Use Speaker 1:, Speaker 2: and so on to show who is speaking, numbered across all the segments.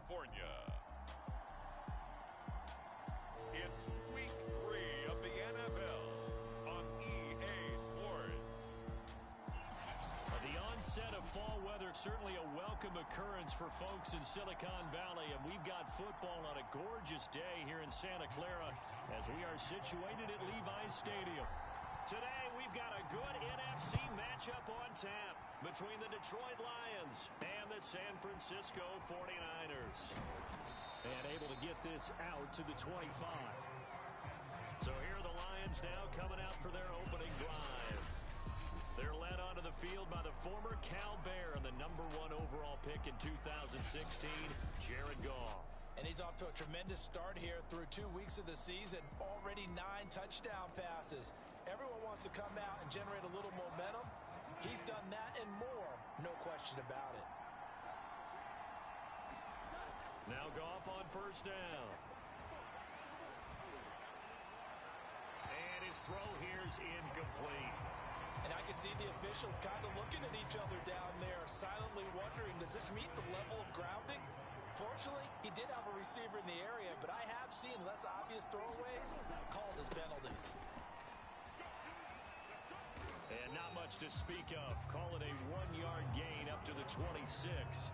Speaker 1: California. It's week 3 of the NFL on EA Sports.
Speaker 2: The onset of fall weather, certainly a welcome occurrence for folks in Silicon Valley, and we've got football on a gorgeous day here in Santa Clara as we are situated at Levi's Stadium. Today, we've got a good NFC matchup on tap between the Detroit Lions and the San Francisco 49ers. And able to get this out to the 25. So here are the Lions now coming out for their opening drive. They're led onto the field by the former Cal Bear and the #1 overall pick in 2016, Jared Goff.
Speaker 3: And he's off to a tremendous start here through 2 weeks of the season. Already 9 touchdown passes. Everyone wants to come out and generate a little momentum. He's done that and more, no question about it.
Speaker 2: Now Goff on first down. And his throw here is incomplete.
Speaker 3: And I can see the officials kind of looking at each other down there, silently wondering, does this meet the level of grounding? Fortunately, he did have a receiver in the area, but I have seen less obvious throwaways called as penalties.
Speaker 2: And not much to speak of. Call it a 1-yard gain up to the 26.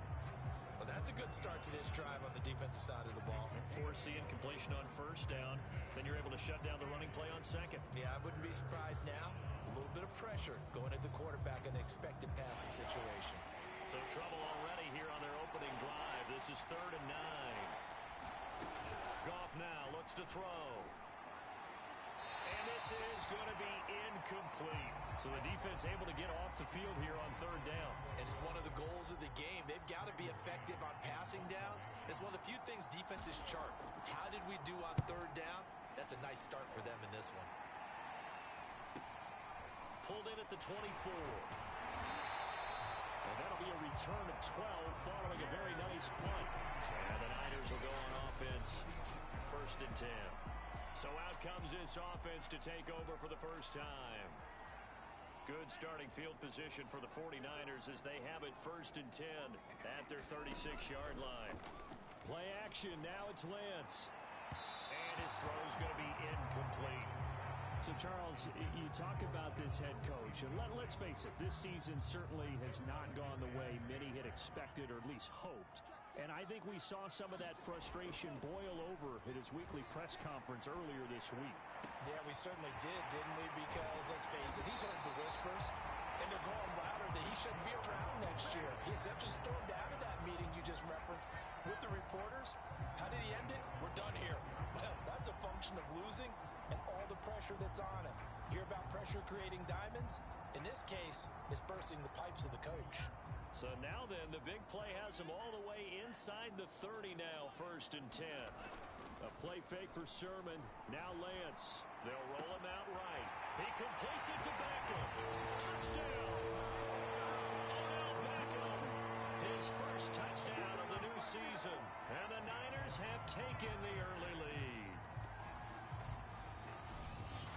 Speaker 3: Well, that's a good start to this drive on the defensive side of the ball.
Speaker 2: Force the incompletion on first down. Then you're able to shut down the running play on second.
Speaker 3: Yeah, I wouldn't be surprised now. A little bit of pressure going at the quarterback in an expected passing situation.
Speaker 2: So trouble already here on their opening drive. This is 3rd and 9. Goff now looks to throw. And this is going to be incomplete. So the defense able to get off the field here on 3rd down.
Speaker 3: And it's one of the goals of the game. They've got to be effective on passing downs. It's one of the few things defenses chart. How did we do on 3rd down? That's a nice start for them in this one.
Speaker 2: Pulled in at the 24. And that'll be a return of 12 following a very nice punt. And the Niners will go on offense. 1st and 10. So out comes this offense to take over for the first time. Good starting field position for the 49ers as they have it 1st and 10 at their 36-yard line. Play action. Now it's Lance. And his throw is going to be incomplete. So, Charles, you talk about this head coach, and let's face it, this season certainly has not gone the way many had expected or at least hoped. And I think we saw some of that frustration boil over at his weekly press conference earlier this week.
Speaker 3: Yeah, we certainly did, didn't we? Because, let's face it, he's heard the whispers, and they're going louder that he shouldn't be around next year. He essentially stormed out of that meeting you just referenced with the reporters. How did he end it? We're done here. Well, that's a function of losing and all the pressure that's on him. Hear about pressure creating diamonds? In this case, it's bursting the pipes of the coach.
Speaker 2: So now then, the big play has him all the way inside the 30 now, 1st and 10. A play fake for Sermon. Now Lance. They'll roll him out right. He completes it to Beckham. Touchdown. Odell Beckham. His first touchdown of the new season. And the Niners have taken the early lead.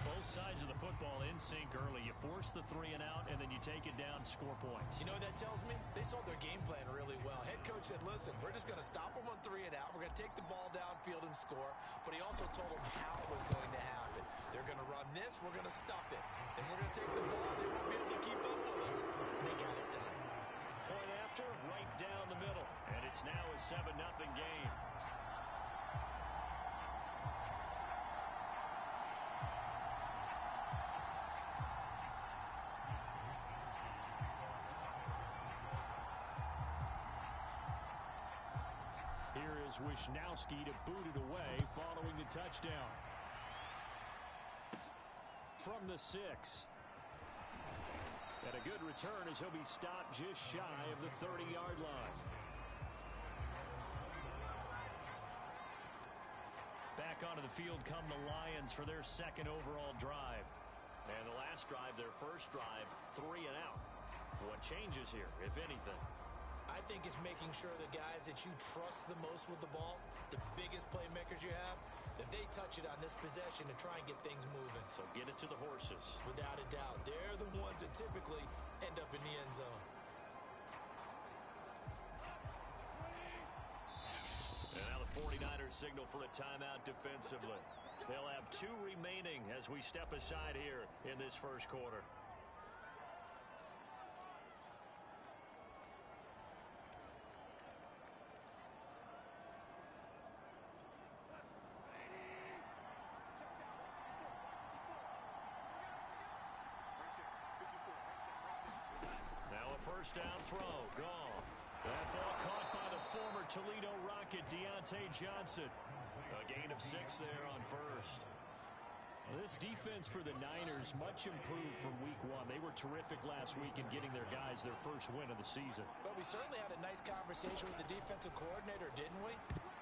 Speaker 2: Both sides of the football in sync early. You force the 3 and out, and then you take it down, score points.
Speaker 3: You know what that tells me? They saw their game plan really well. Head coach said, listen, we're just going to stop them on 3 and out. We're going to take the ball downfield and score. But he also told them how it was going to happen. They're going to run this. We're going to stuff it. And we're going to take the ball. They won't be able to keep up with us. And they got it done.
Speaker 2: Point after, right down the middle. And it's now a 7-0 game. Here is Wisnowski to boot it away following the touchdown. From the 6. And a good return as he'll be stopped just shy of the 30-yard line. Back onto the field come the Lions for their 2nd overall drive. And the last drive, their first drive, 3 and out. What changes here, if anything?
Speaker 3: I think it's making sure the guys that you trust the most with the ball, the biggest playmakers you have, that they touch it on this possession to try and get things moving.
Speaker 2: So get it to the horses.
Speaker 3: Without a doubt. They're the ones that typically end up in the end zone.
Speaker 2: their signal for a timeout defensively. They'll have 2 remaining as we step aside here in this first quarter. Now a first down throw. Gone. That ball caught by the former Toledo Rocket, Deontay Johnson. A gain of 6 there on first.
Speaker 4: This defense for the Niners much improved from week 1. They were terrific last week in getting their guys their first win of the season.
Speaker 3: But we certainly had a nice conversation with the defensive coordinator, didn't we?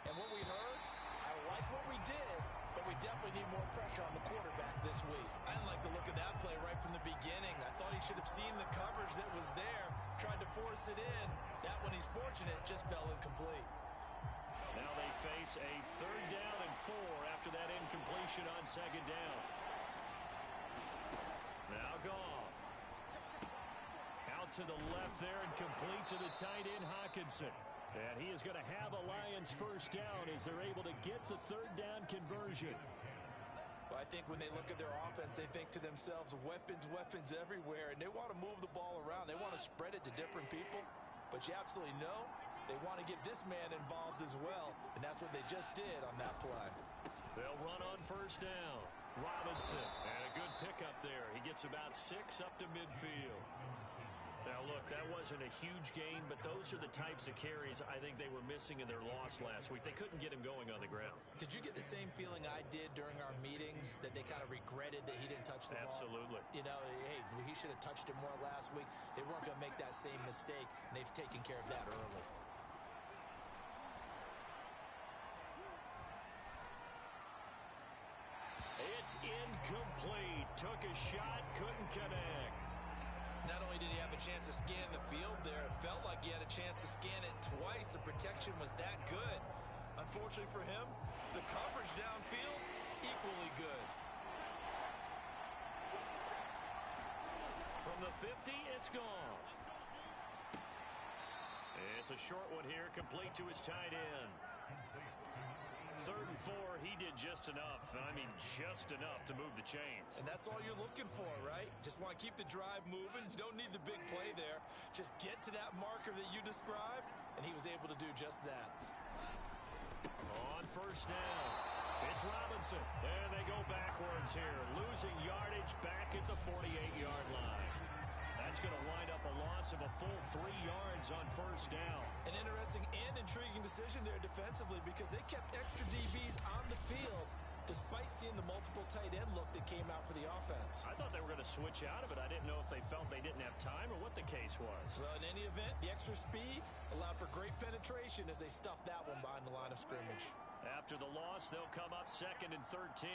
Speaker 3: And what we heard, I like what we did, but we definitely need more pressure on the quarterback this week.
Speaker 5: I didn't like the look of that play right from the beginning. I thought he should have seen the coverage that was there, tried to force it in. That one, he's fortunate, just fell incomplete.
Speaker 2: Now they face a 3rd down and 4 after that incompletion on 2nd down. Now Goff. Out to the left there and complete to the tight end Hockenson. And he is going to have a Lions first down as they're able to get the 3rd down conversion.
Speaker 3: Well, I think when they look at their offense, they think to themselves, weapons, weapons everywhere, and they want to move the ball around. They want to spread it to different people, but you absolutely know they want to get this man involved as well, and that's what they just did on that play.
Speaker 2: They'll run on first down. Robinson, and a good pickup there. He gets about 6 up to midfield. Now, look, that wasn't a huge gain, but those are the types of carries I think they were missing in their loss last week. They couldn't get him going on the ground.
Speaker 5: Did you get the same feeling I did during our meetings, that they kind of regretted that he didn't touch the ball?
Speaker 2: Absolutely.
Speaker 5: You know, hey, he should have touched it more last week. They weren't going to make that same mistake, and they've taken care of that early.
Speaker 2: It's incomplete. Took a shot, couldn't connect.
Speaker 5: Not only did he have a chance to scan the field there, it felt like he had a chance to scan it twice. The protection was that good. Unfortunately for him, the coverage downfield, equally good.
Speaker 2: From the 50, it's gone. It's a short one here, complete to his tight end. 3rd and 4, he did just enough. I mean, just enough to move the chains.
Speaker 5: And that's all you're looking for, right? Just want to keep the drive moving. You don't need the big play there. Just get to that marker that you described, and he was able to do just that.
Speaker 2: On first down, it's Robinson. And they go backwards here, losing yardage back at the 48-yard line. That's going to wind up a loss of a full 3 yards on first down.
Speaker 5: An interesting and intriguing decision there defensively, because they kept extra DBs on the field despite seeing the multiple tight end look that came out for the offense.
Speaker 2: I thought they were going to switch out of it. I didn't know if they felt they didn't have time or what the case was.
Speaker 5: Well, in any event, the extra speed allowed for great penetration as they stuffed that one behind the line of scrimmage.
Speaker 2: After the loss, they'll come up 2nd and 13.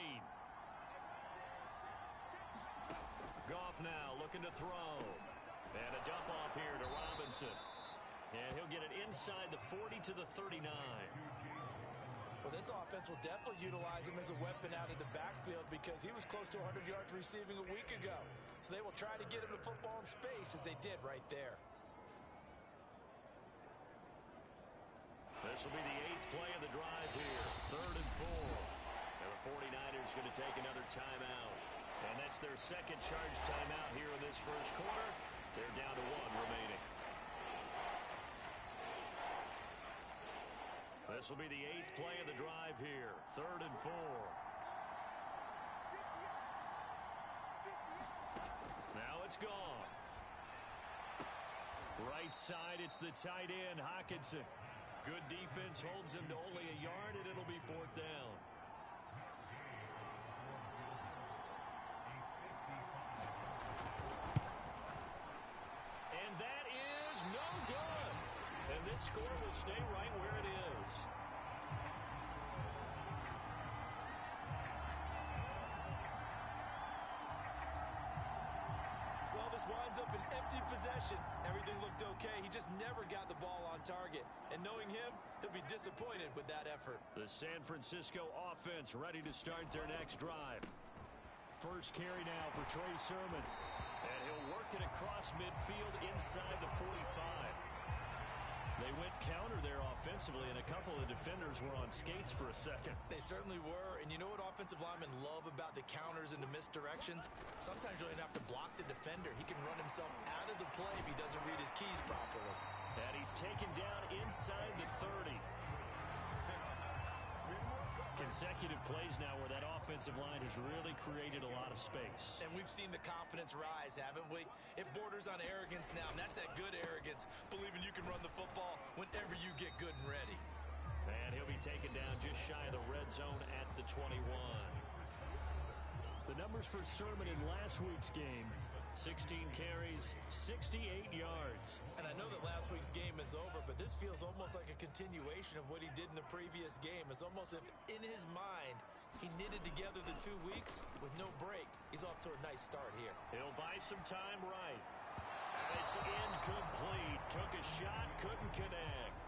Speaker 2: Goff now looking to throw. And a dump off here to Robinson. And he'll get it inside the 40 to the 39.
Speaker 3: Well, this offense will definitely utilize him as a weapon out of the backfield, because he was close to 100 yards receiving a week ago. So they will try to get him the football in space, as they did right there.
Speaker 2: This will be the 8th play of the drive here. 3rd and 4. And the 49ers going to take another timeout. And that's their 2nd charge timeout here in this first quarter. They're down to 1 remaining. This will be the 8th play of the drive here. 3rd and 4. Now it's gone. Right side, it's the tight end, Hockenson. Good defense holds him to only a yard, and it'll be 4th down. And that is no good. And this score will stay right where it is.
Speaker 5: Well, this winds up an empty possession. Everything looked okay. He just never got the ball on target. And knowing him, he'll be disappointed with that effort.
Speaker 2: The San Francisco offense ready to start their next drive. First carry now for Trey Sermon. And he'll work it across midfield inside the 45.
Speaker 4: They went counter there offensively, and a couple of defenders were on skates for a second.
Speaker 5: They certainly were. And you know what offensive linemen love about the counters and the misdirections? Sometimes you don't even have to block the defender. He can run himself out of the play if he doesn't read his keys properly.
Speaker 4: And he's taken down inside the 30. Consecutive plays now where that offensive line has really created a lot of space.
Speaker 5: And we've seen the confidence rise, haven't we? It borders on arrogance now, and that's that good arrogance, believing you can run the football whenever you get good and ready.
Speaker 4: And he'll be taken down just shy of the red zone at the 21. The numbers for Sermon in last week's game: 16 carries, 68 yards.
Speaker 5: And I know that last week's game is over, but this feels almost like a continuation of what he did in the previous game. It's almost as if in his mind he knitted together the 2 weeks with no break. He's off to a nice start here.
Speaker 4: He'll buy some time right. It's incomplete. Took a shot, couldn't connect.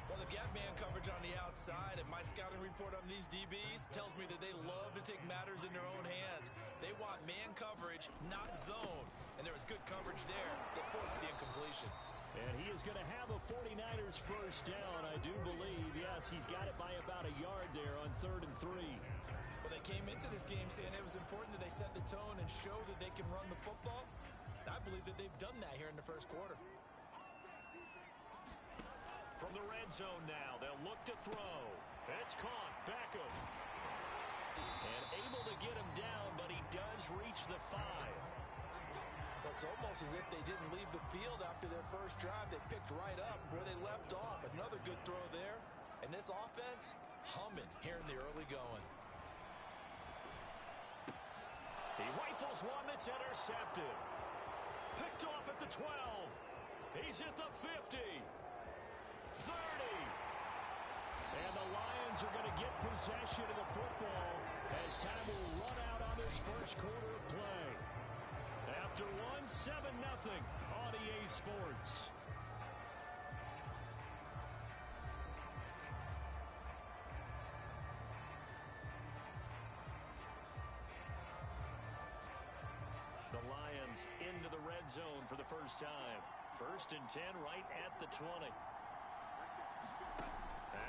Speaker 5: Well, they've got man coverage on the outside, and my scouting report on these DBs tells me that they love to take matters in their own hands. They want man coverage, not zone. And there was good coverage there that forced the incompletion.
Speaker 4: And he is going to have a 49ers first down, I do believe. Yes, he's got it by about a yard there on 3rd and 3.
Speaker 5: Well, they came into this game saying it was important that they set the tone and show that they can run the football. And I believe that they've done that here in the first quarter.
Speaker 4: From the red zone now, they'll look to throw. It's caught. Beckham. And able to get him down, but he does reach the 5.
Speaker 5: It's almost as if they didn't leave the field after their first drive. They picked right up where they left off. Another good throw there. And this offense, humming here in the early going.
Speaker 4: He rifles one that's intercepted. Picked off at the 12. He's at the 50. 30. And the Lions are going to get possession of the football as time will run out on this first quarter of play. After 7-0 on EA Sports. The Lions into the red zone for the first time. 1st and 10 right at the 20.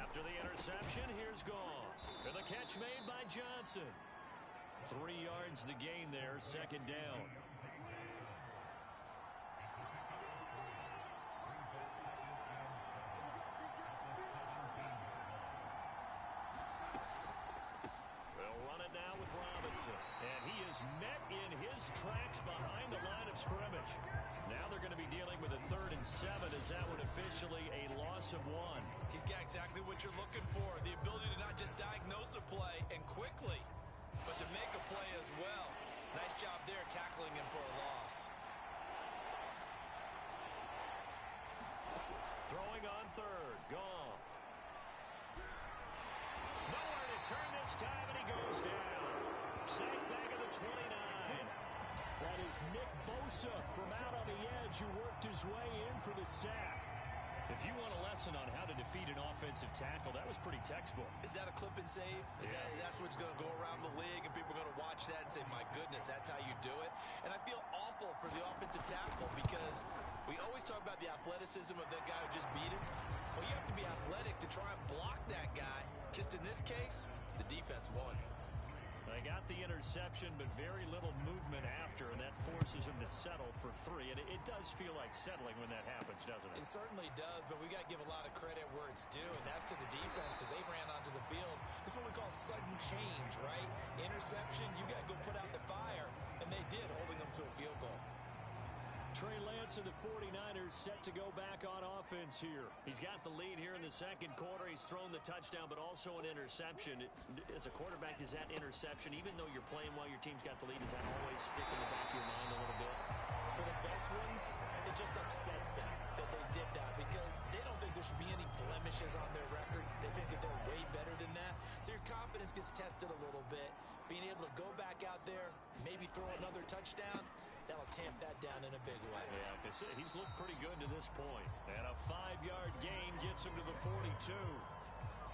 Speaker 4: After the interception, here's Goff. And the catch made by Johnson. 3 yards the gain there, 2nd down. They'll run it now with Robinson. And he is met in his tracks behind the line of scrimmage. Now they're going to be dealing with a 3rd and 7 as that one officially a loss of 1.
Speaker 5: He's got exactly what you're looking for. The ability to not just diagnose a play and quickly, but to make a play as well. Nice job there tackling him for a loss.
Speaker 4: Throwing on 3rd. Goff. Nowhere to turn this time, and he goes down. Sack back of the 29. That is Nick Bosa from out on the edge who worked his way in for the sack. If you want a lesson on how to defeat an offensive tackle, that was pretty textbook.
Speaker 5: Is that a clip and save? That's what's going to go around the league, and people are going to watch that and say, my goodness, that's how you do it. And I feel awful for the offensive tackle because we always talk about the athleticism of that guy who just beat him. Well, you have to be athletic to try and block that guy. Just in this case, the defense won.
Speaker 4: They got the interception, but very little movement after, and that forces him to settle for 3. And it does feel like settling when that happens, doesn't it?
Speaker 5: It certainly does, but we got to give a lot of credit where it's due, and that's to the defense because they ran onto the field. This is what we call sudden change, right? Interception, you got to go put out the fire, and they did, holding them to a field goal.
Speaker 4: Trey Lance and the 49ers set to go back on offense here. He's got the lead here in the 2nd quarter. He's thrown the touchdown, but also an interception. As a quarterback, is that interception, even though you're playing while your team's got the lead, does that always stick in the back of your mind a little bit?
Speaker 5: For the best ones, it just upsets them that they did that because they don't think there should be any blemishes on their record. They think that they're way better than that. So your confidence gets tested a little bit. Being able to go back out there, maybe throw another touchdown, that'll tamp that down in a big way.
Speaker 4: Yeah, because he's looked pretty good to this point. And a 5-yard gain gets him to the 42.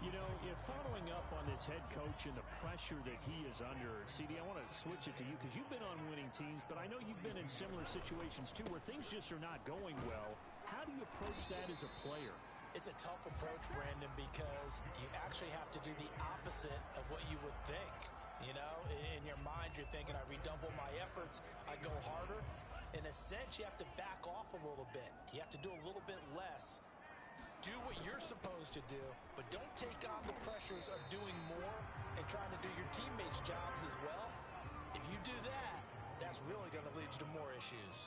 Speaker 4: You know, if following up on this head coach and the pressure that he is under, CD, I want to switch it to you because you've been on winning teams, but I know you've been in similar situations too where things just are not going well. How do you approach that as a player?
Speaker 3: It's a tough approach, Brandon, because you actually have to do the opposite of what you would think. You know, in your mind, you're thinking, I redouble my efforts, I go harder. In a sense, you have to back off a little bit. You have to do a little bit less. Do what you're supposed to do, but don't take on the pressures of doing more and trying to do your teammates' jobs as well. If you do that, that's really going to lead you to more issues.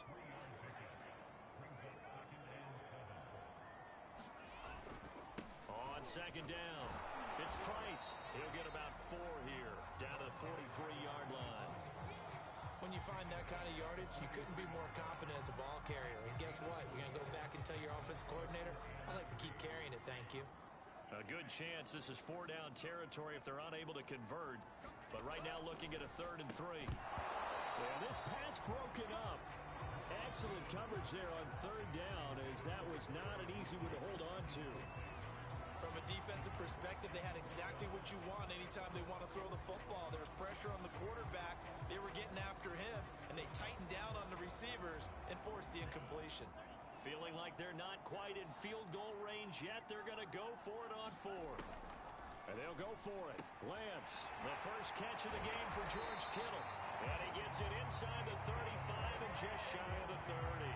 Speaker 4: On second down, it's Price. He'll get about 4 here, down to the 43-yard line.
Speaker 5: When you find that kind of yardage, you couldn't be more confident as a ball carrier. And guess what? You're going to go back and tell your offensive coordinator, I'd like to keep carrying it, thank you.
Speaker 4: A good chance this is 4-down territory if they're unable to convert. But right now looking at a 3rd and 3. And this pass broken up. Excellent coverage there on 3rd down, as that was not an easy one to hold on to.
Speaker 5: From a defensive perspective, they had exactly what you want anytime they want to throw the football. There was pressure on the quarterback. They were getting after him, and they tightened down on the receivers and forced the incompletion.
Speaker 4: Feeling like they're not quite in field goal range yet. They're going to go for it on 4th. And they'll go for it. Lance, the first catch of the game for George Kittle. And he gets it inside the 35 and just shy of the 30.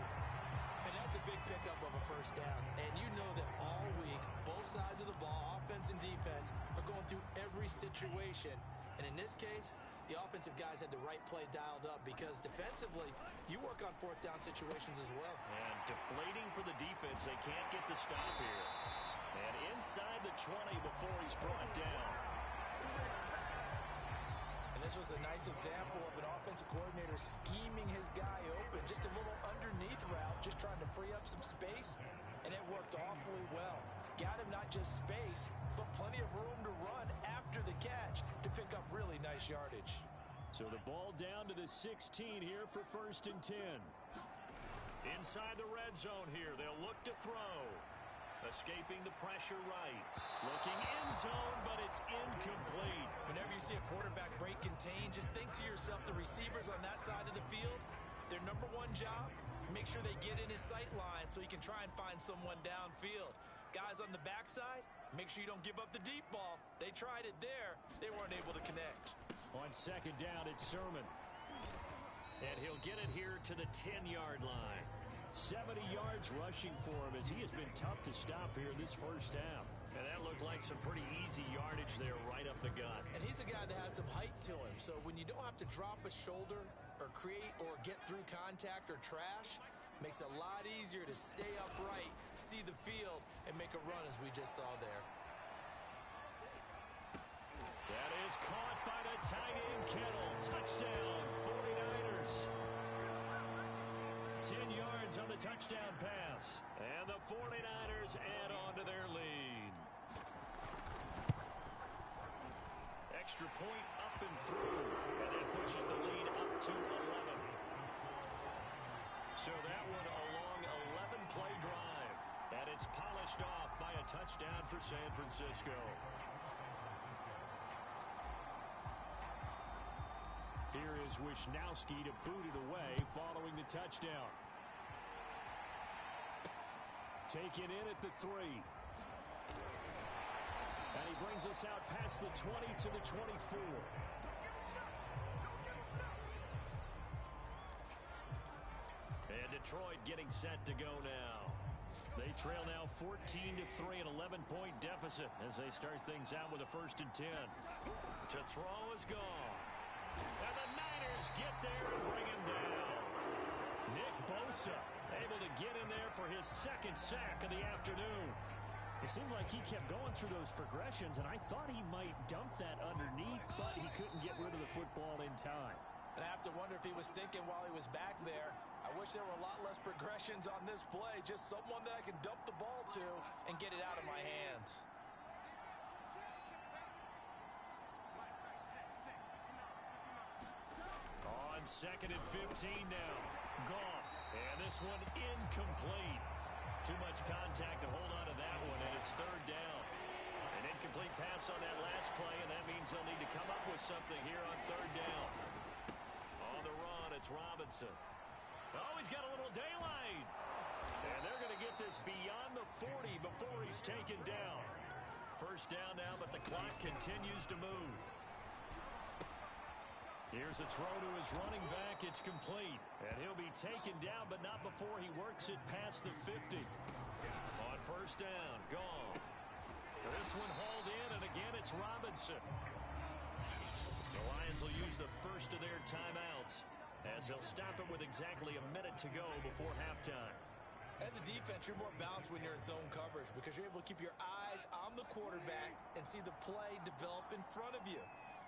Speaker 5: And that's a big pickup of a first down. And you know that all week, both sides of the ball, offense and defense, are going through every situation. And in this case, the offensive guys had the right play dialed up because defensively, you work on 4th down situations as well.
Speaker 4: And deflating for the defense. They can't get the stop here. And inside the 20 before he's brought down.
Speaker 3: And this was a nice example of an offensive coordinator scheming his guy open. Just a little underneath route, just trying to free up some space. And it worked awfully well. Got him not just space, but plenty of room to run after the catch to pick up really nice yardage.
Speaker 4: So the ball down to the 16 here for 1st and 10. Inside the red zone here, they'll look to throw. Escaping the pressure right. Looking end zone, but it's incomplete.
Speaker 5: Whenever you see a quarterback break contain, just think to yourself, the receivers on that side of the field, their number one job, make sure they get in his sight line so he can try and find someone downfield. Guys on the backside, make sure you don't give up the deep ball. They tried it there. They weren't able to connect.
Speaker 4: On 2nd down, it's Sermon. And he'll get it here to the 10-yard line. 70 yards rushing for him, as he has been tough to stop here this first half. And that looked like some pretty easy yardage there right up the gut.
Speaker 5: And he's a guy that has some height to him. So when you don't have to drop a shoulder or create or get through contact or trash, makes it a lot easier to stay upright, see the field, and make a run as we just saw there.
Speaker 4: That is caught by the tight end Kittle. Touchdown, 49ers. 10 yards on the touchdown pass. And the 49ers add on to their lead. Extra point up and through. And that pushes the lead up to 11. So that one a long 11-play drive. And it's polished off by a touchdown for San Francisco. Here is Wisnowski to boot it away following the touchdown. Taken in at the 3. And he brings us out past the 20 to the 24. And Detroit getting set to go now. They trail now 14-3, an 11-point deficit as they start things out with a 1st and 10. To throw is gone. And the Niners get there and bring him down. Nick Bosa able to get in there for his 2nd sack of the afternoon. It seemed like he kept going through those progressions, and I thought he might dump that underneath, but he couldn't get rid of the football in time.
Speaker 3: And I have to wonder if he was thinking while he was back there, I wish there were a lot less progressions on this play, just someone that I can dump the ball to and get it out of my hands.
Speaker 4: On 2nd and 15 now. Goff. And this one incomplete. Too much contact to hold on to that one, and it's 3rd down. An incomplete pass on that last play, and that means they'll need to come up with something here on 3rd down. On the run, it's Robinson. Oh, he's got a little daylight. And And they're going to get this beyond the 40 before he's taken down. First down now, but the clock continues to move. Here's a throw to his running back. It's complete. And he'll be taken down, but not before he works it past the 50. On first down, gone. This one hauled in, and again it's Robinson. The Lions will use the first of their timeouts as they'll stop it with exactly a minute to go before halftime.
Speaker 5: As a defense, you're more balanced when you're in zone coverage because you're able to keep your eyes on the quarterback and see the play develop in front of you.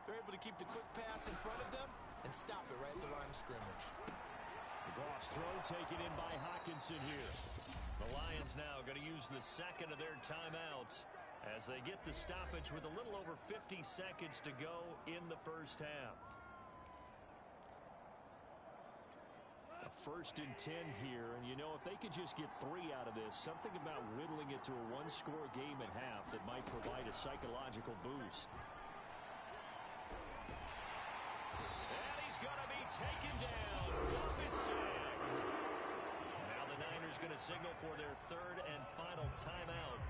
Speaker 5: They're able to keep the quick pass in front of them and stop it right at the line of scrimmage.
Speaker 4: The Goff's throw taken in by Hockenson here. The Lions now going to use the second of their timeouts as they get the stoppage with a little over 50 seconds to go in the first half. A 1st and 10 here, and you know, if they could just get 3 out of this, something about whittling it to a one-score game at half that might provide a psychological boost. And he's going to be taken down. Goff is sacked. Now the Niners going to signal for their 3rd and final timeout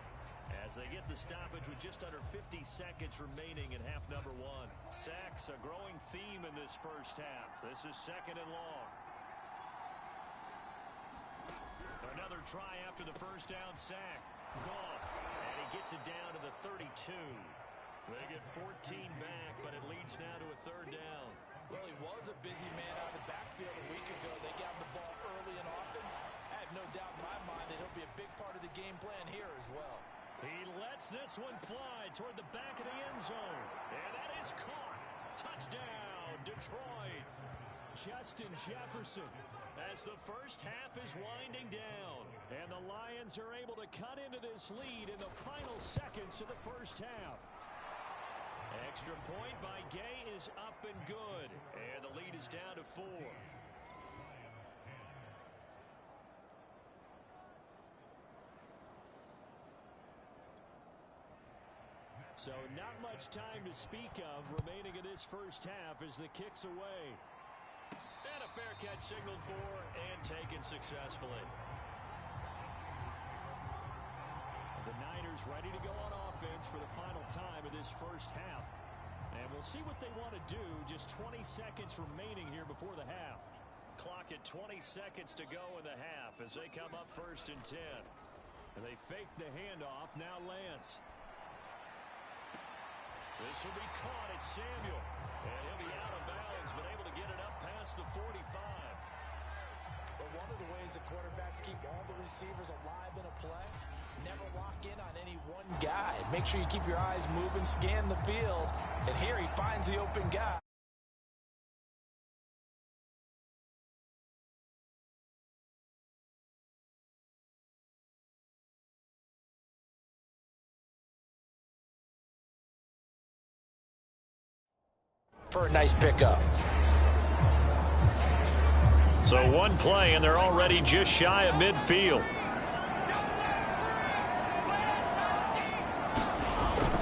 Speaker 4: as they get the stoppage with just under 50 seconds remaining in half number 1. Sacks, a growing theme in this first half. This is 2nd and long. Another try after the first down sack. Goff, and he gets it down to the 32. They get 14 back, but it leads now to a 3rd down.
Speaker 3: Well, he was a busy man out of the backfield a week ago. They got him the ball early and often. I have no doubt in my mind that he'll be a big part of the game plan here as well.
Speaker 4: He lets this one fly toward the back of the end zone. And that is caught. Touchdown, Detroit. Justin Jefferson as the first half is winding down. And the Lions are able to cut into this lead in the final seconds of the first half. Extra point by Gay is up and good. And the lead is down to 4. So not much time to speak of remaining in this first half as the kick's away. And a fair catch signaled for and taken successfully. The Niners ready to go on offense for the final time of this first half. And we'll see what they want to do. Just 20 seconds remaining here before the half. Clock at 20 seconds to go in the half as they come up 1st and 10. And they fake the handoff. Now Lance. This will be caught. It's Samuel. And he'll be out of bounds, but able to get it up past the 45.
Speaker 3: But one of the ways the quarterbacks keep all the receivers alive in a play, never lock in on any one guy. Make sure you keep your eyes moving, scan the field. And here he finds the open guy. For a nice pickup.
Speaker 4: So one play, and they're already just shy of midfield.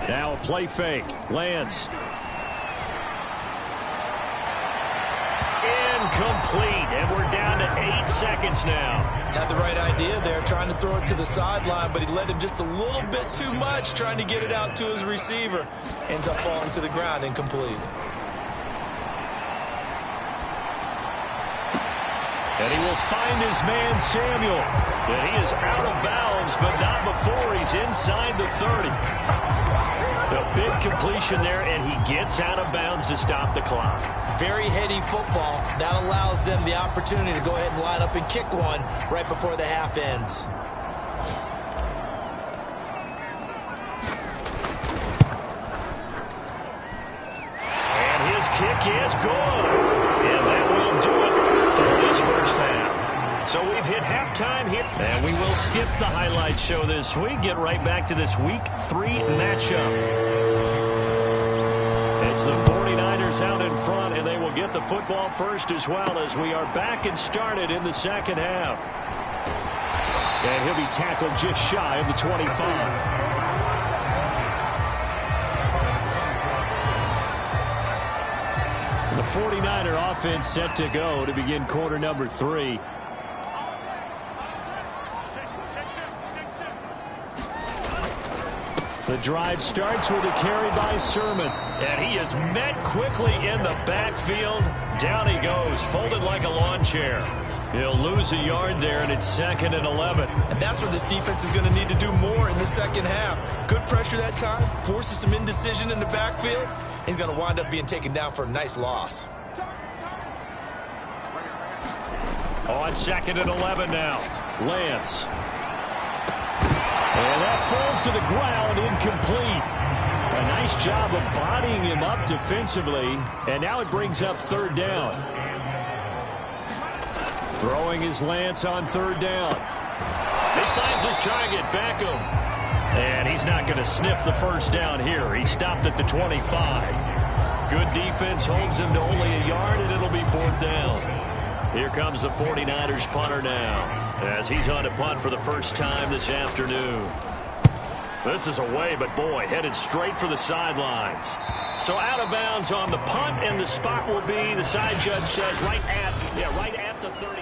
Speaker 4: Now a play fake. Lance. Incomplete, and we're down to 8 seconds now.
Speaker 5: Had the right idea there, trying to throw it to the sideline, but he led him just a little bit too much, trying to get it out to his receiver. Ends up falling to the ground, incomplete.
Speaker 4: And he will find his man, Samuel. And he is out of bounds, but not before he's inside the 30. A big completion there, and he gets out of bounds to stop the clock.
Speaker 5: Very heady football. That allows them the opportunity to go ahead and line up and kick one right before the half ends.
Speaker 4: And his kick is good. And that will do it for this first half. So we've hit halftime here. And we will skip the highlight show this week. Get right back to this Week 3 matchup. It's the 49ers out in front, and they will get the football first as well as we are back and started in the second half. And he'll be tackled just shy of the 25. The 49er offense set to go to begin quarter number 3. The drive starts with a carry by Sermon. And he is met quickly in the backfield. Down he goes, folded like a lawn chair. He'll lose a yard there, and it's 2nd and 11.
Speaker 5: And that's where this defense is going to need to do more in the second half. Good pressure that time, forces some indecision in the backfield. He's going to wind up being taken down for a nice loss.
Speaker 4: On 2nd and 11 now. Lance. And that falls to the ground, incomplete. A nice job of bodying him up defensively. And now it brings up 3rd down. Throwing is Lance on 3rd down. He finds his target, Beckham. And he's not going to sniff the first down here. He stopped at the 25. Good defense holds him to only a yard, and it'll be 4th down. Here comes the 49ers punter now, as he's on to punt for the first time this afternoon. This is away, but boy, headed straight for the sidelines. So out of bounds on the punt, and the spot will be, the side judge says, right at the 30.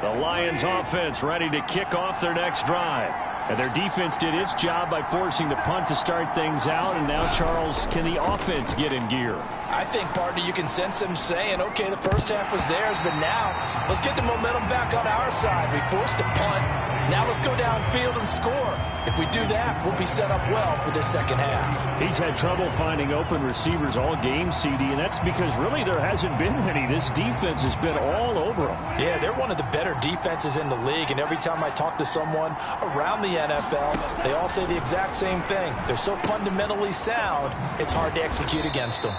Speaker 4: The Lions offense ready to kick off their next drive. And their defense did its job by forcing the punt to start things out. And now, Charles, can the offense get in gear?
Speaker 3: I think, partner, you can sense them saying, okay, the first half was theirs, but now let's get the momentum back on our side. We forced a punt. Now let's go downfield and score. If we do that, we'll be set up well for this second half.
Speaker 4: He's had trouble finding open receivers all game, CD, and that's because really there hasn't been many. This defense has been all over them.
Speaker 3: Yeah, they're one of the better defenses in the league, and every time I talk to someone around the NFL, they all say the exact same thing. They're so fundamentally sound, it's hard to execute against them.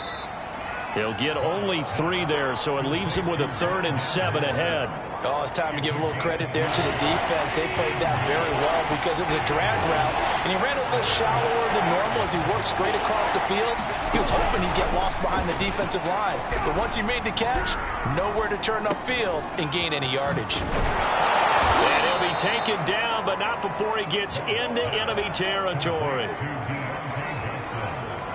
Speaker 4: He'll get only 3 there, so it leaves him with a 3rd and 7 ahead.
Speaker 3: Oh, it's time to give a little credit there to the defense. They played that very well because it was a drag route, and he ran a little shallower than normal as he worked straight across the field. He was hoping he'd get lost behind the defensive line, but once he made the catch, nowhere to turn upfield and gain any yardage.
Speaker 4: And he'll be taken down, but not before he gets into enemy territory.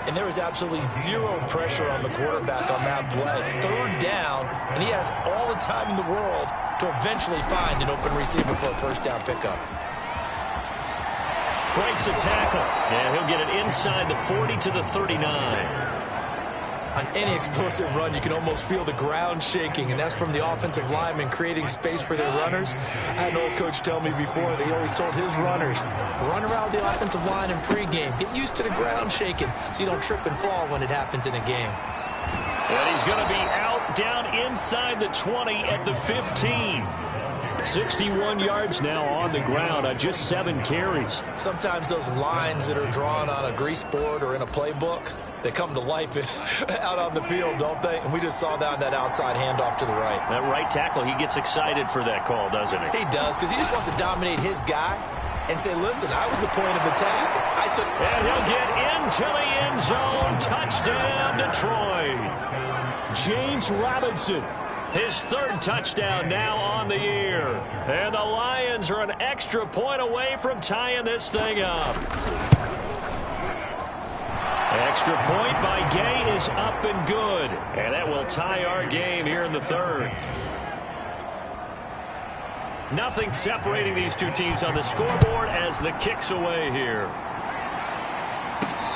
Speaker 5: And there was absolutely zero pressure on the quarterback on that play. 3rd down, and he has all the time in the world to eventually find an open receiver for a first down pickup.
Speaker 4: Breaks a tackle, and he'll get it inside the 40 to the 39.
Speaker 5: On any explosive run, you can almost feel the ground shaking, and that's from the offensive linemen creating space for their runners. I had an old coach tell me before, they always told his runners, run around the offensive line in pregame. Get used to the ground shaking so you don't trip and fall when it happens in a game.
Speaker 4: And he's going to be out down inside the 20 at the 15. 61 yards now on the ground on just 7 carries.
Speaker 5: Sometimes those lines that are drawn on a grease board or in a playbook, they come to life out on the field, don't they? And we just saw that outside handoff to the right.
Speaker 4: That right tackle, he gets excited for that call, doesn't he?
Speaker 5: He does, because he just wants to dominate his guy and say, listen, I was the point of attack.
Speaker 4: And he'll get into the end zone. Touchdown, Detroit. James Robinson, his 3rd touchdown now on the year. And the Lions are an extra point away from tying this thing up. Extra point by Gay is up and good. And that will tie our game here in the 3rd. Nothing separating these two teams on the scoreboard as the kick's away here.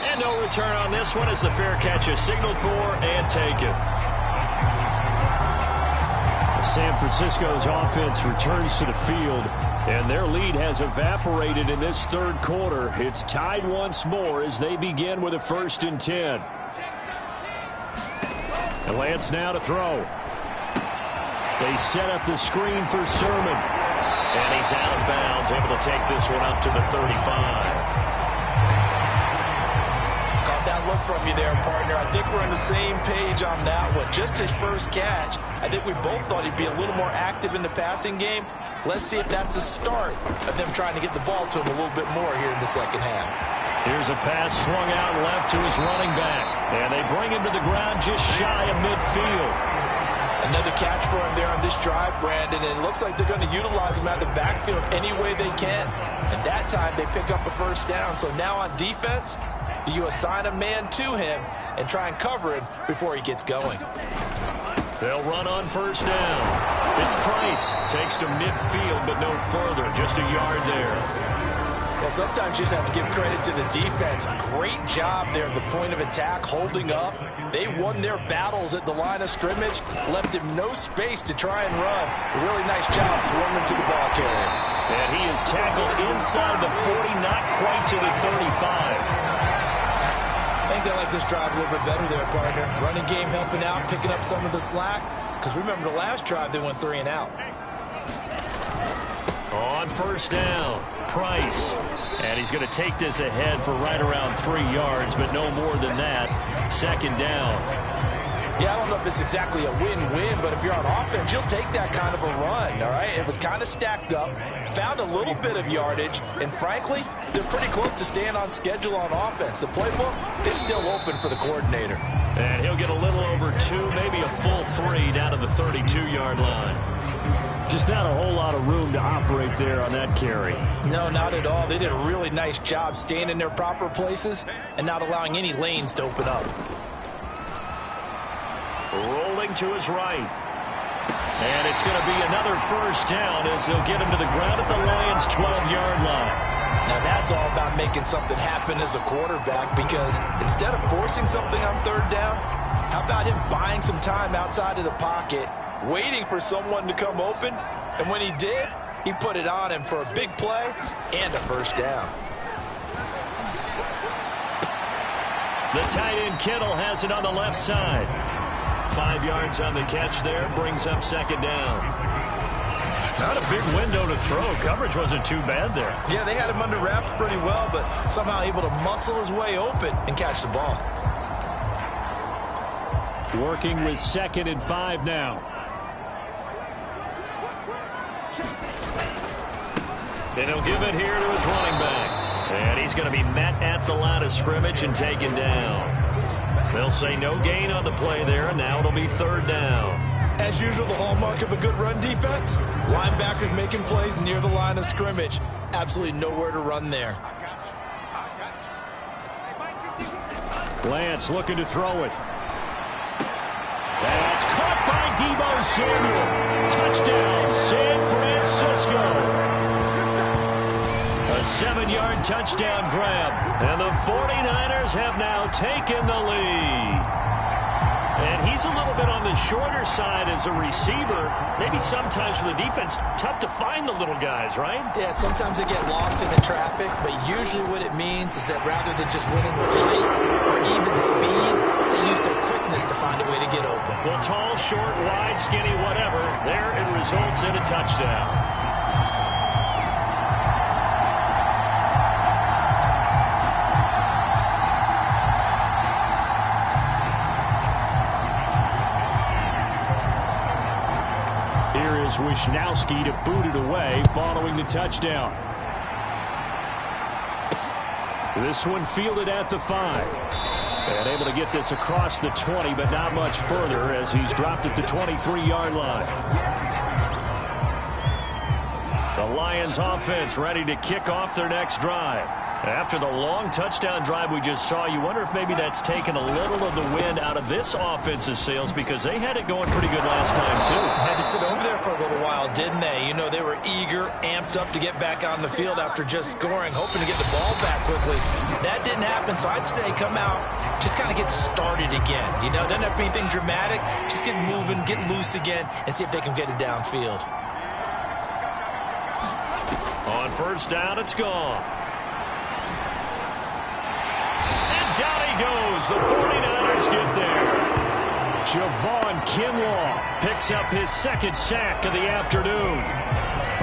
Speaker 4: And no return on this one as the fair catch is signaled for and taken. San Francisco's offense returns to the field, and their lead has evaporated in this 3rd quarter. It's tied once more as they begin with a 1st and 10. And Lance now to throw. They set up the screen for Sermon. And he's out of bounds, able to take this one up to the 35.
Speaker 3: Look from you there, partner. I think we're on the same page on that one. Just his first catch. I think we both thought he'd be a little more active in the passing game. Let's see if that's the start of them trying to get the ball to him a little bit more here in the second half.
Speaker 4: Here's a pass swung out left to his running back. And they bring him to the ground just shy of midfield.
Speaker 3: Another catch for him there on this drive, Brandon, and it looks like they're going to utilize him out of the backfield any way they can. And that time they pick up a first down. So now on defense, do you assign a man to him and try and cover him before he gets going?
Speaker 4: They'll run on first down. It's Price. Takes to midfield, but no further. Just a yard there.
Speaker 3: Well, sometimes you just have to give credit to the defense. Great job there at the point of attack, holding up. They won their battles at the line of scrimmage, left him no space to try and run. A really nice job swarming to the ball carrier.
Speaker 4: And he is tackled inside the 40, not quite to the 35.
Speaker 5: I think they like this drive a little bit better there, partner. Running game helping out, picking up some of the slack. Because remember the last drive, they went 3 and out.
Speaker 4: On first down, Price. And he's going to take this ahead for right around 3 yards, but no more than that. Second down.
Speaker 3: Yeah, I don't know if it's exactly a win-win, but if you're on offense, you'll take that kind of a run, all right? It was kind of stacked up, found a little bit of yardage, and frankly, they're pretty close to staying on schedule on offense. The playbook is still open for the coordinator.
Speaker 4: And he'll get a little over 2, maybe a full 3 down to the 32-yard line. Just not a whole lot of room to operate there on that carry.
Speaker 3: No, not at all. They did a really nice job staying in their proper places and not allowing any lanes to open up.
Speaker 4: Rolling to his right. And it's going to be another first down as they'll get him to the ground at the Lions' 12-yard line.
Speaker 3: Now that's all about making something happen as a quarterback, because instead of forcing something on third down, how about him buying some time outside of the pocket, waiting for someone to come open, and when he did, he put it on him for a big play and a first down.
Speaker 4: The tight end Kittle has it on the left side. 5 yards on the catch there, brings up second down. Not a big window to throw. Coverage wasn't too bad there.
Speaker 5: Yeah, they had him under wraps pretty well, but somehow able to muscle his way open and catch the ball.
Speaker 4: Working with 2nd and 5 now. And he'll give it here to his running back. And he's going to be met at the line of scrimmage and taken down. They'll say no gain on the play there, and now it'll be third down.
Speaker 5: As usual, the hallmark of a good run defense, linebackers making plays near the line of scrimmage. Absolutely nowhere to run there.
Speaker 4: Lance looking to throw it. That's caught by Deebo Samuel. Touchdown, San Francisco. A 7-yard touchdown grab. And the 49ers have now taken the lead. And he's a little bit on the shorter side as a receiver. Maybe sometimes for the defense, tough to find the little guys, right?
Speaker 5: Yeah, sometimes they get lost in the traffic, but usually what it means is that rather than just winning with height or even speed, they use their quickness to find a way to get open.
Speaker 4: Well, tall, short, wide, skinny, whatever, there it results in a touchdown. Wishnowski to boot it away following the touchdown. This one fielded at the 5. And able to get this across the 20, but not much further as he's dropped at the 23-yard line. The Lions offense ready to kick off their next drive. After the long touchdown drive we just saw, you wonder if maybe that's taken a little of the wind out of this offensive sails, because they had it going pretty good last time, too.
Speaker 5: Had to sit over there for a little while, didn't they? You know, they were eager, amped up to get back on the field after just scoring, hoping to get the ball back quickly. That didn't happen, so I'd say come out, just kind of get started again. You know, doesn't have to be anything dramatic. Just get moving, get loose again, and see if they can get it downfield.
Speaker 4: On first down, it's gone. Goes. The 49ers get there. Javon Kinlaw picks up his 2nd sack of the afternoon.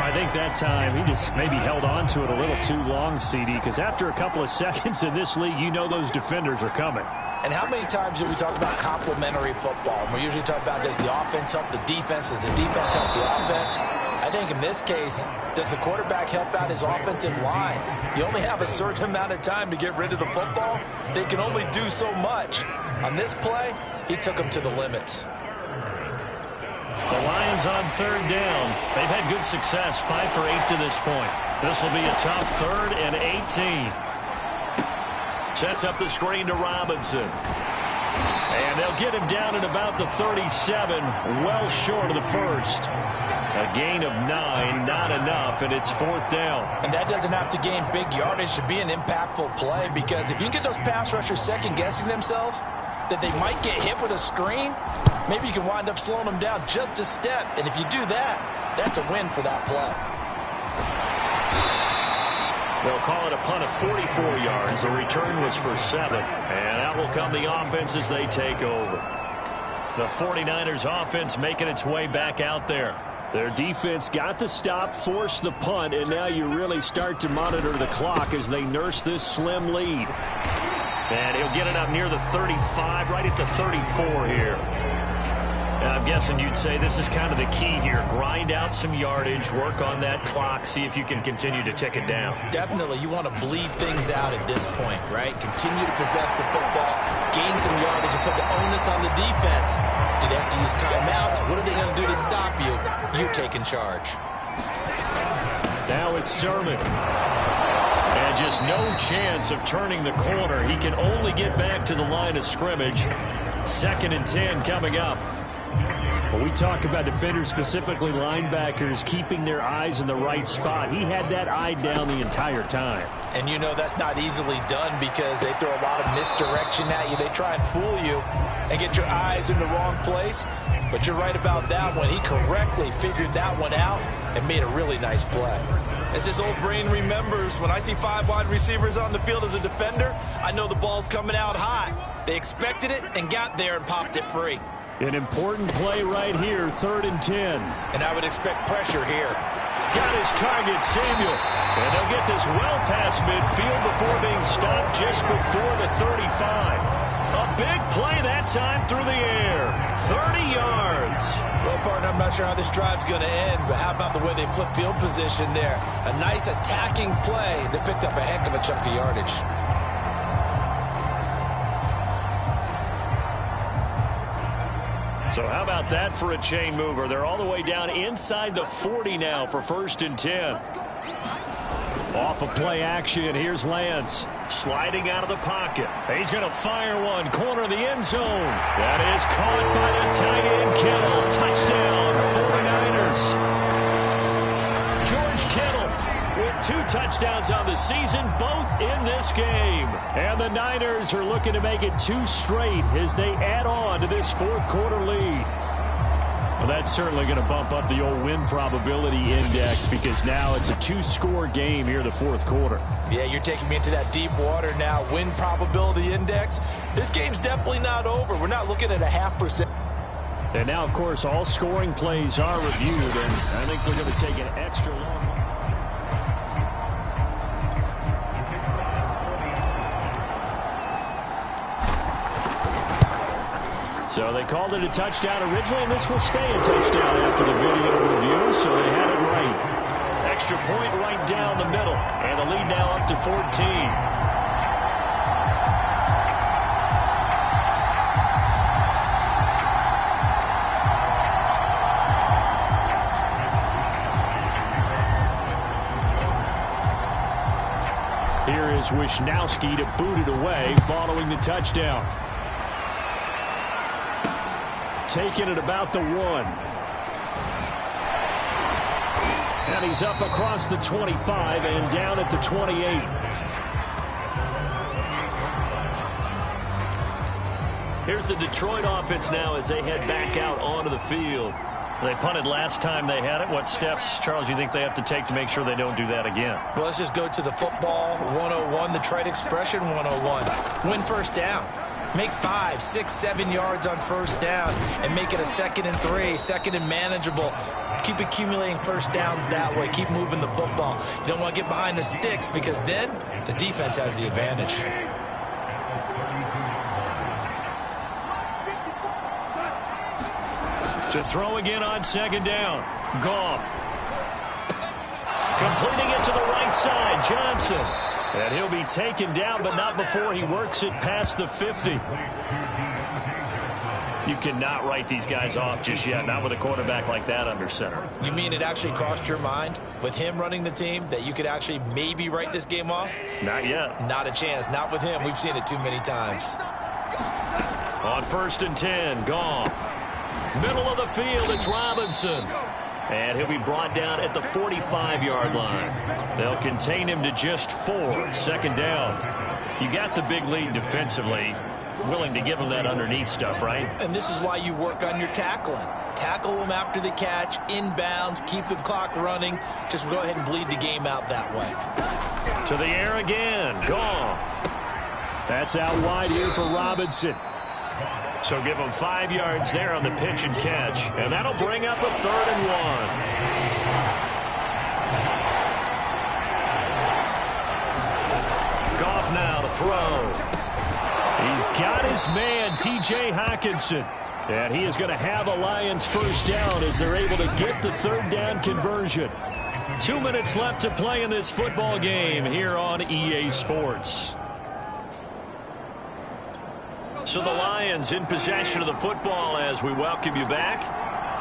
Speaker 4: I think that time he just maybe held on to it a little too long, CD, because after a couple of seconds in this league, you know those defenders are coming.
Speaker 3: And how many times do we talk about complementary football? We usually talk about, does the offense help the defense? Does the defense help the offense? I think in this case, does the quarterback help out his offensive line? You only have a certain amount of time to get rid of the football. They can only do so much. On this play, he took him to the limits.
Speaker 4: Lions on third down. They've had good success, 5 for 8 to this point. This will be a tough 3rd and 18. Sets up the screen to Robinson. And they'll get him down at about the 37, well short of the first. A gain of 9, not enough, and it's 4th down.
Speaker 3: And that doesn't have to gain big yardage to be an impactful play, because if you can get those pass rushers second-guessing themselves, that they might get hit with a screen, maybe you can wind up slowing them down just a step. And if you do that, that's a win for that play.
Speaker 4: They'll call it a punt of 44 yards. The return was for 7. And that will come the offense as they take over. The 49ers offense making its way back out there. Their defense got the stop, forced the punt, and now you really start to monitor the clock as they nurse this slim lead. And he'll get it up near the 35, right at the 34 here. And I'm guessing you'd say this is kind of the key here. Grind out some yardage, work on that clock, see if you can continue to tick it down.
Speaker 5: Definitely, you want to bleed things out at this point, right? Continue to possess the football, gain some yardage, and put the onus on the defense. Do they have to use timeouts? What are they going to do to stop you? You're taking charge.
Speaker 4: Now it's Sermon. And just no chance of turning the corner. He can only get back to the line of scrimmage. 2nd and 10 coming up. When we talk about defenders, specifically linebackers, keeping their eyes in the right spot, he had that eye down the entire time.
Speaker 3: And you know that's not easily done because they throw a lot of misdirection at you. They try and fool you and get your eyes in the wrong place. But you're right about that one. He correctly figured that one out and made a really nice play.
Speaker 5: As his old brain remembers, when I see 5 wide receivers on the field as a defender, I know the ball's coming out hot. They expected it and got there and popped it free.
Speaker 4: An important play right here, 3rd and 10.
Speaker 3: And I would expect pressure here.
Speaker 4: Got his target, Samuel. And they'll get this well past midfield before being stopped just before the 35. A big play that time through the air. 30 yards.
Speaker 5: Well, partner, I'm not sure how this drive's going to end, but how about the way they flip field position there? A nice attacking play that picked up a heck of a chunk of yardage.
Speaker 4: So how about that for a chain mover? They're all the way down inside the 40 now for 1st and 10. Off of play action, here's Lance. Sliding out of the pocket. He's going to fire one. Corner of the end zone. That is caught by the tight end, Kittle. Touchdown, 49ers. George Kittle with 2 touchdowns on the season, both in this game. And the Niners are looking to make it 2 straight as they add on to this 4th quarter lead. Well, that's certainly going to bump up the old win probability index because now it's a 2-score game here in the 4th quarter.
Speaker 3: Yeah, you're taking me into that deep water now. Win probability index. This game's definitely not over. We're not looking at a 0.5%.
Speaker 4: And now, of course, all scoring plays are reviewed, and I think they're going to take an extra long. So they called it a touchdown originally, and this will stay a touchdown after the video review, so they had it right. Extra point right down the middle, and the lead now up to 14. Here is Wisnowski to boot it away following the touchdown. Taking it about the 1. And he's up across the 25 and down at the 28. Here's the Detroit offense now as they head back out onto the field. They punted last time they had it. What steps, Charles, you think they have to take to make sure they don't do that again?
Speaker 5: Well, let's just go to the football 101, the trade expression 101. Win first down. Make 5, 6, 7 yards on first down and make it a 2nd and 3, 2nd and manageable. Keep accumulating first downs that way. Keep moving the football. You don't want to get behind the sticks because then the defense has the advantage.
Speaker 4: To throw again on 2nd down. Goff. Completing it to the right side. Johnson. And he'll be taken down, but not before he works it past the 50. You cannot write these guys off just yet, not with a quarterback like that under center.
Speaker 5: You mean it actually crossed your mind with him running the team that you could actually maybe write this game off?
Speaker 4: Not yet.
Speaker 5: Not a chance. Not with him. We've seen it too many times.
Speaker 4: On 1st and 10, Goff. Middle of the field, it's Robinson. And he'll be brought down at the 45-yard line. They'll contain him to just 4. 2nd down. You got the big lead defensively. Willing to give him that underneath stuff, right?
Speaker 5: And this is why you work on your tackling. Tackle them after the catch, inbounds, keep the clock running. Just go ahead and bleed the game out that way.
Speaker 4: To the air again. Goff. That's out wide here for Robinson. So give him 5 yards there on the pitch and catch. And that'll bring up a 3rd and 1. Goff now to throw. He's got his man, T.J. Hockenson. And he is going to have a Lions first down as they're able to get the 3rd down conversion. 2 minutes left to play in this football game here on EA Sports. So the Lions in possession of the football as we welcome you back.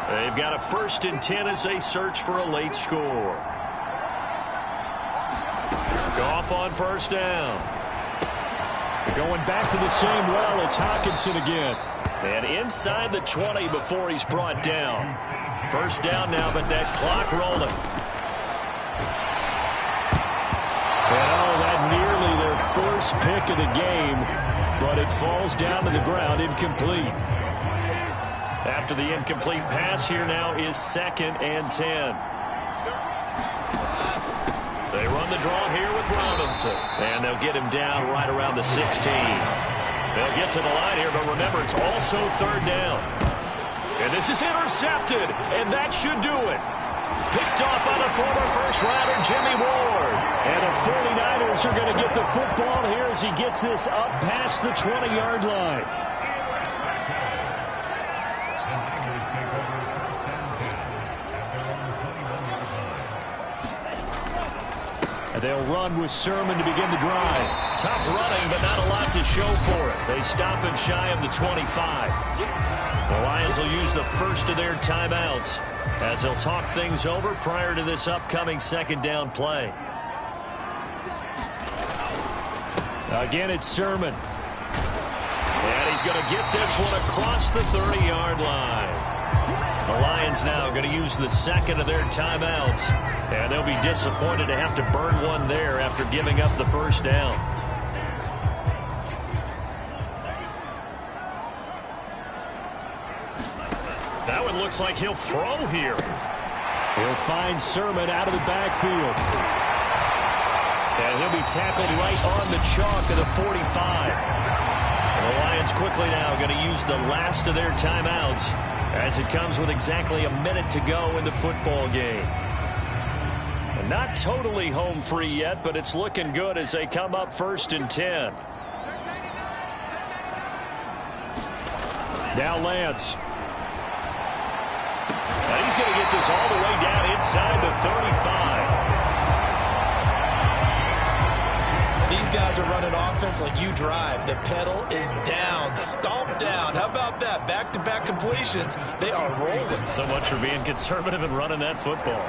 Speaker 4: They've got a 1st and 10 as they search for a late score. Goff on 1st down. Going back to the same well, it's Hockenson again. And inside the 20 before he's brought down. 1st down now, but that clock rolling. And that nearly their first pick of the game, but it falls down to the ground incomplete. After the incomplete pass, here now is 2nd and 10. They run the draw here with Robinson. And they'll get him down right around the 16. They'll get to the line here, but remember, it's also 3rd down. And this is intercepted, and that should do it. Picked off by the former first-rounder, Jimmy Ward. And the 49ers are going to get the football here as he gets this up past the 20-yard line. They'll run with Sermon to begin the drive. Tough running, but not a lot to show for it. They stop him shy of the 25. The Lions will use the first of their timeouts as they'll talk things over prior to this upcoming 2nd down play. Again, it's Sermon. And he's going to get this one across the 30-yard line. The Lions now going to use the 2nd of their timeouts. And they'll be disappointed to have to burn one there after giving up the 1st down. That one looks like he'll throw here. He'll find Sermon out of the backfield. And he'll be tackled right on the chalk of the 45. And the Lions quickly now going to use the last of their timeouts as it comes with exactly a minute to go in the football game. Not totally home free yet, but it's looking good as they come up 1st and 10. Now Lance. And he's going to get this all the way down inside the 35.
Speaker 5: These guys are running offense like you drive. The pedal is down, stomped down. How about that? Back-to-back completions. They are rolling.
Speaker 4: So much for being conservative and running that football.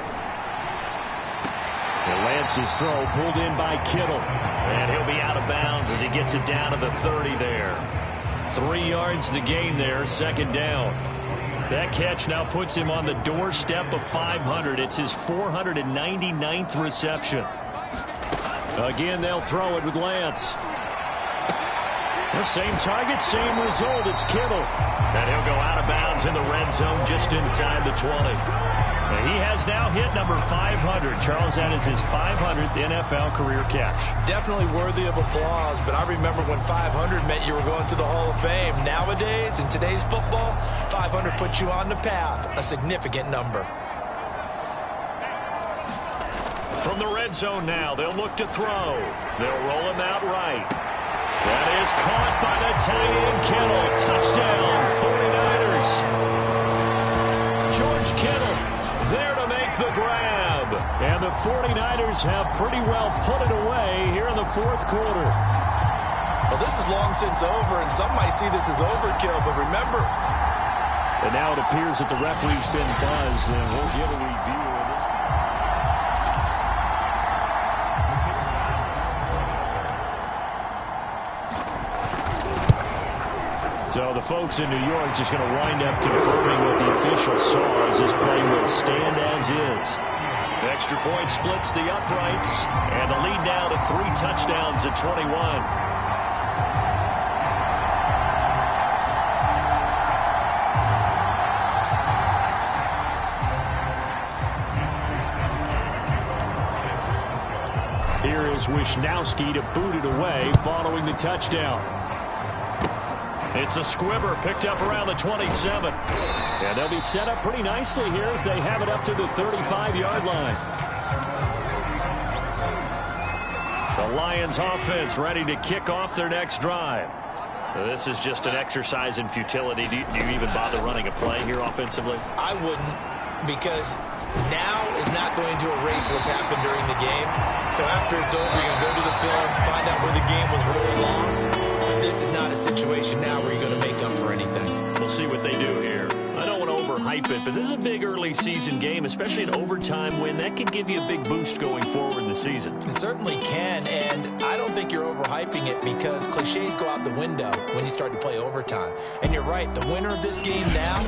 Speaker 4: Lance's throw pulled in by Kittle. And he'll be out of bounds as he gets it down to the 30 there. 3 yards the gain there, 2nd down. That catch now puts him on the doorstep of 500. It's his 499th reception. Again, they'll throw it with Lance. The same target, same result. It's Kittle. And he'll go out of bounds in the red zone just inside the 20. He has now hit number 500. Charles, that is his 500th NFL career catch. Definitely
Speaker 5: worthy of applause, but I remember when 500 meant you were going to the Hall of Fame. Nowadays, in today's football, 500 puts you on the path, a significant number.
Speaker 4: From the red zone now, they'll look to throw. They'll roll him out right. That is caught by the tight end, Kittle. Touchdown, 49ers. George Kittle there to make the grab. And the 49ers have pretty well put it away here in the 4th quarter.
Speaker 5: Well, this is long since over, and some might see this as overkill, but remember.
Speaker 4: And now it appears that the referee's been buzzed, and we'll get a review of this. So the folks in New York just going to wind up confirming what the official saw as this play will stand as is. The extra point splits the uprights, and the lead now to 3 touchdowns at 21. Here is Wisnowski to boot it away following the touchdown. It's a squibber picked up around the 27. And they'll be set up pretty nicely here as they have it up to the 35-yard line. The Lions offense ready to kick off their next drive. This is just an exercise in futility. Do you even bother running a play here offensively?
Speaker 5: I wouldn't, because now is not going to erase what's happened during the game. So after it's over, you're going to go to the film, find out where the game was really lost. But this is not a situation now where you're going to make up for anything.
Speaker 4: We'll see what they do here. I don't want to overhype it, but this is a big early season game, especially an overtime win. That could give you a big boost going forward in the season.
Speaker 5: It certainly can, and I don't think you're overhyping it because cliches go out the window when you start to play overtime. And you're right, the winner of this game now,